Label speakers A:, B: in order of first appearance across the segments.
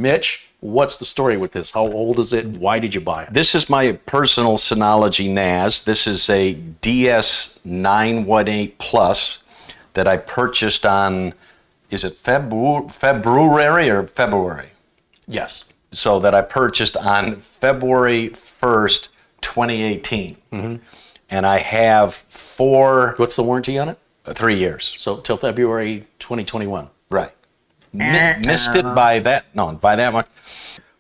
A: Mitch, what's the story with this? How old is it? Why did you buy it?
B: This is my personal Synology NAS. This is a DS918 Plus that I purchased on, is it February or February?
A: Yes.
B: So that I purchased on February 1st, 2018. Mm-hmm. And I have
A: What's the warranty on it?
B: 3 years.
A: So till February 2021.
B: Right. Missed it by that, no, by that much.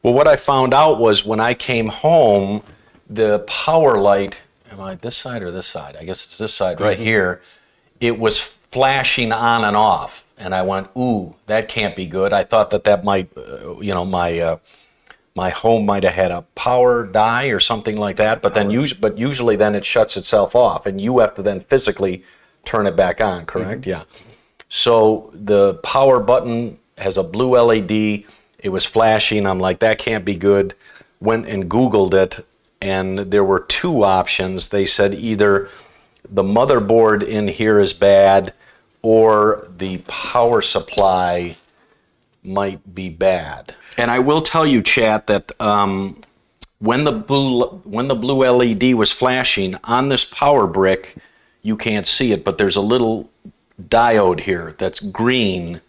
B: Well, what I found out was when I came home, the power light, am I this side or this side? I guess it's this side right here. It was flashing on and off. And I went, ooh, that can't be good. I thought that might, my home might have had a power die or something like that. But then usually then it shuts itself off, and you have to then physically turn it back on. Correct? Yeah. So the power button has a blue LED. It was flashing. I'm like, that can't be good. Went and Googled it, and there were two options. They said either the motherboard in here is bad, or the power supply might be bad. And I will tell you, chat, that when the blue LED was flashing on this power brick, you can't see it, but there's a little diode here that's green.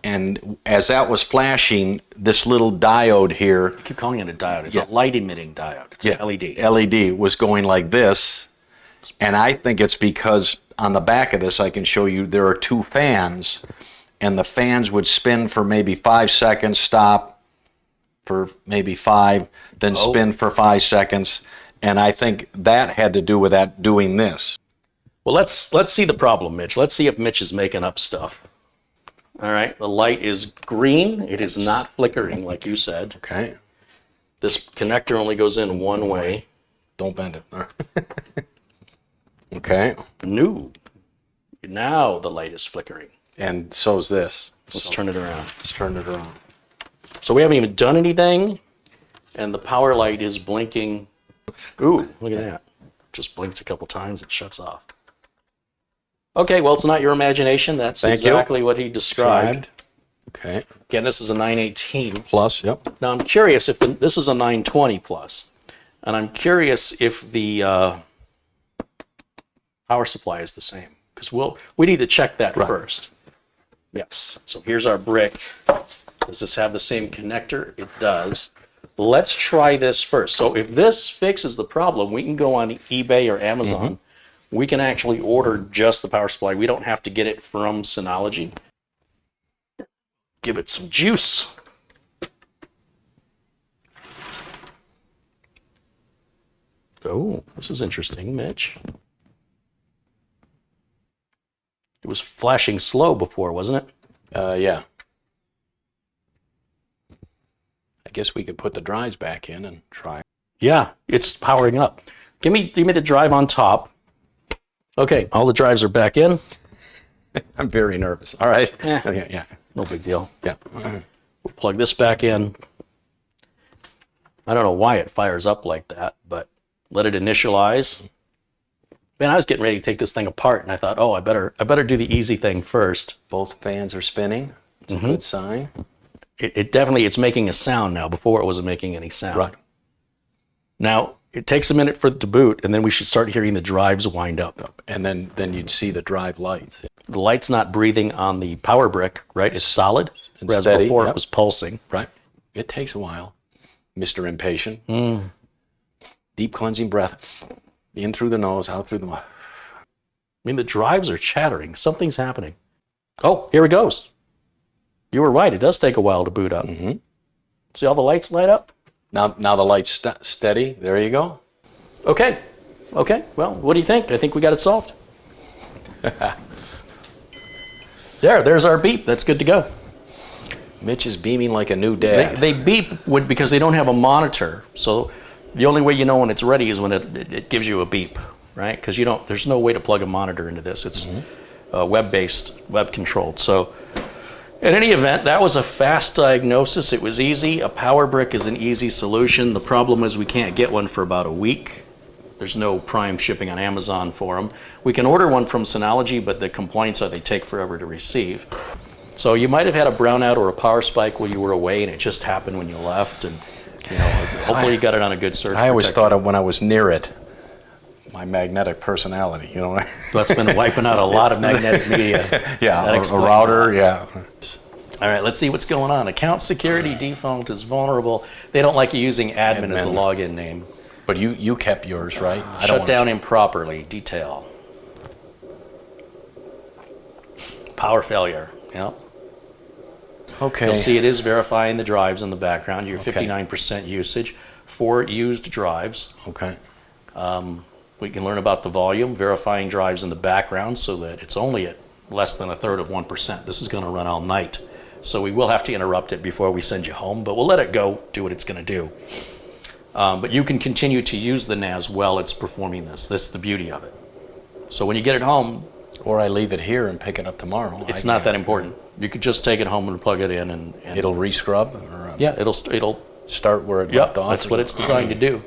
B: And as that was flashing, this little diode here,
A: You keep calling it a diode. It's a light-emitting diode. It's an LED.
B: LED was going like this. And I think it's because on the back of this, I can show you there are two fans, and the fans would spin for maybe 5 seconds, stop for maybe 5, then spin for 5 seconds. And I think that had to do with that doing this.
A: Well, let's see the problem, Mitch. Let's see if Mitch is making up stuff. All right, the light is green. It is not flickering, like you said.
B: Okay.
A: This connector only goes in one way.
B: Don't bend it. Okay.
A: No. Now the light is flickering.
B: And so's this.
A: Let's turn it around.
B: Let's turn it around.
A: So we haven't even done anything, and the power light is blinking. Ooh, look at that. Just blinks a couple times, it shuts off. Okay, well, it's not your imagination. That's exactly what he described.
B: Okay.
A: Again, this is a 918
B: Plus, yep.
A: Now, I'm curious if this is a 920 plus, and I'm curious if the power supply is the same, because we need to check that first. Yes. So here's our brick. Does this have the same connector? It does. Let's try this first. So if this fixes the problem, we can go on eBay or Amazon. We can actually order just the power supply. We don't have to get it from Synology. Give it some juice. Oh, this is interesting, Mitch. It was flashing slow before, wasn't it?
B: Yeah. I guess we could put the drives back in and try.
A: Yeah, it's powering up. Give me the drive on top. Okay, all the drives are back in.
B: I'm very nervous. All right.
A: Okay,
B: yeah.
A: No big deal.
B: Yeah.
A: We'll plug this back in. I don't know why it fires up like that, but let it initialize. Man, I was getting ready to take this thing apart, and I thought, oh, I better do the easy thing first.
B: Both fans are spinning. It's a good sign.
A: It definitely, it's making a sound now. Before it wasn't making any sound.
B: Right.
A: Now, it takes a minute for it to boot, and then we should start hearing the drives wind up.
B: And then you'd see the drive lights.
A: The light's not breathing on the power brick, right? It's solid.
B: And
A: Whereas
B: steady,
A: before it was pulsing.
B: Right. It takes a while, Mr. Impatient. Deep cleansing breath. In through the nose, out through the mouth.
A: I mean, the drives are chattering. Something's happening. Oh, here it goes. You were right. It does take a while to boot up. See all the lights light up?
B: Now the light's steady. There you go.
A: Okay. Well, what do you think? I think we got it solved. There's our beep. That's good to go.
B: Mitch is beaming like a new dad.
A: They beep because they don't have a monitor. So the only way you know when it's ready is when it gives you a beep, right? Because there's no way to plug a monitor into this. It's web-based, web-controlled. So in any event, that was a fast diagnosis. It was easy. A power brick is an easy solution. The problem is we can't get one for about a week. There's no prime shipping on Amazon for them. We can order one from Synology, but the complaints are they take forever to receive. So you might have had a brownout or a power spike while you were away, and it just happened when you left. And hopefully you got it on a good surge.
B: I always
A: protector.
B: thought when I was near it, my magnetic personality,
A: So that's been wiping out a lot of magnetic media.
B: Yeah,
A: That
B: a
A: explains
B: router,
A: it.
B: yeah.
A: All right, let's see what's going on. Account security default is vulnerable. They don't like you using admin as the login name.
B: But you kept yours, right?
A: Shut down improperly. Detail. Power failure. Yep.
B: Okay.
A: You'll see it is verifying the drives in the background. Your 59% usage. 4 used drives.
B: Okay.
A: We can learn about the volume, verifying drives in the background so that it's only at less than 1/3 of 1%. This is going to run all night. So we will have to interrupt it before we send you home, but we'll let it go, do what it's going to do. But you can continue to use the NAS while it's performing this. That's the beauty of it. So when you get it home,
B: Or I leave it here and pick it up tomorrow.
A: it's not that important. You could just take it home and plug it in, and
B: It'll rescrub? Or,
A: yeah, it'll
B: start where it
A: yeah,
B: left off?
A: that's what it's designed to do.